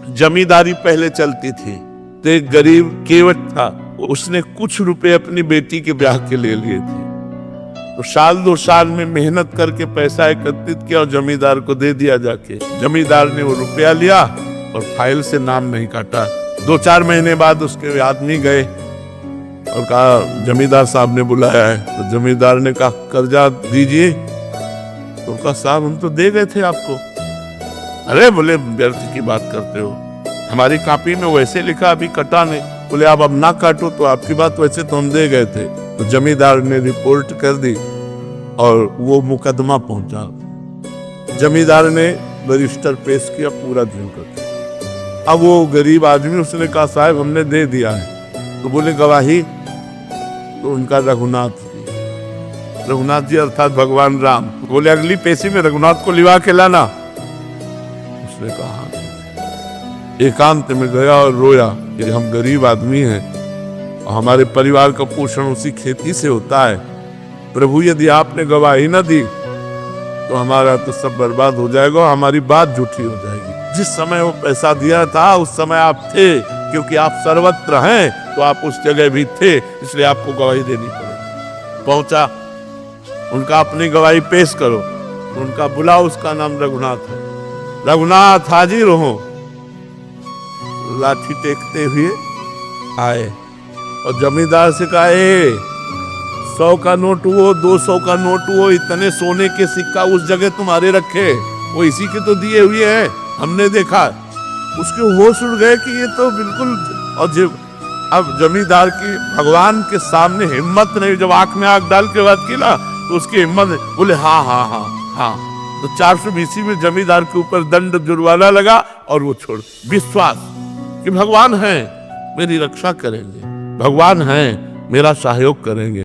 जमींदारी पहले चलती थी, तो एक गरीब केवट था, उसने कुछ रुपए अपनी बेटी के ब्याह के ले लिए थे। तो साल 2 साल में मेहनत करके पैसा एकत्रित किया और जमींदार को दे दिया जाके। जमींदार ने वो रुपया लिया और फाइल से नाम नहीं काटा। 2-4 महीने बाद उसके आदमी गए और कहा जमींदार साहब ने बुलाया है। तो जमींदार ने कहा कर्जा दीजिए। तो कहा साहब हम तो दे गए थे आपको। अरे बोले व्यर्थ की बात करते हो, हमारी कॉपी में वैसे लिखा अभी कटा नहीं। बोले आप अब ना काटो तो आपकी बात, वैसे तो हम दे गए थे। तो जमींदार ने रिपोर्ट कर दी और वो मुकदमा पहुंचा। जमींदार ने रजिस्टर पेश किया पूरा झूठ करके। अब वो गरीब आदमी उसने कहा साहब हमने दे दिया है। तो बोले गवाही? तो उनका रघुनाथ जी, रघुनाथ जी अर्थात भगवान राम। बोले अगली पेशी में रघुनाथ को लिवा के लाना। उसने कहा एकांत में गया और रोया कि हम गरीब आदमी हैं और हमारे परिवार का पोषण उसी खेती से होता है। प्रभु यदि आपने गवाही न दी तो हमारा तो सब बर्बाद हो जाएगा, हमारी बात झूठी हो जाएगी। जिस समय वो पैसा दिया था उस समय आप थे, क्योंकि आप सर्वत्र हैं तो आप उस जगह भी थे, इसलिए आपको गवाही देनी पड़ेगी। पहुंचा, उनका अपनी गवाही पेश करो। उनका बुलाओ, उसका नाम रघुनाथ है। रघुनाथ हाजिर हो। लाठी टेकते हुए आए और जमींदार से कहा 100 का नोट हुआ, 200 का नोट हुआ, इतने सोने के सिक्का उस जगह तुम्हारे रखे, वो इसी के तो दिए हुए हैं, हमने देखा। उसके होश उड़ गए कि ये तो बिल्कुल। और अब जमींदार की भगवान के सामने हिम्मत नहीं, जब आंख में आंख डाल के बात की ना तो उसकी हिम्मत। बोले हाँ हाँ हाँ हाँ। तो 420 में जमींदार के ऊपर दंड जुर्माना लगा और वो छोड़। विश्वास कि भगवान है मेरी रक्षा करेंगे, भगवान है मेरा सहयोग करेंगे।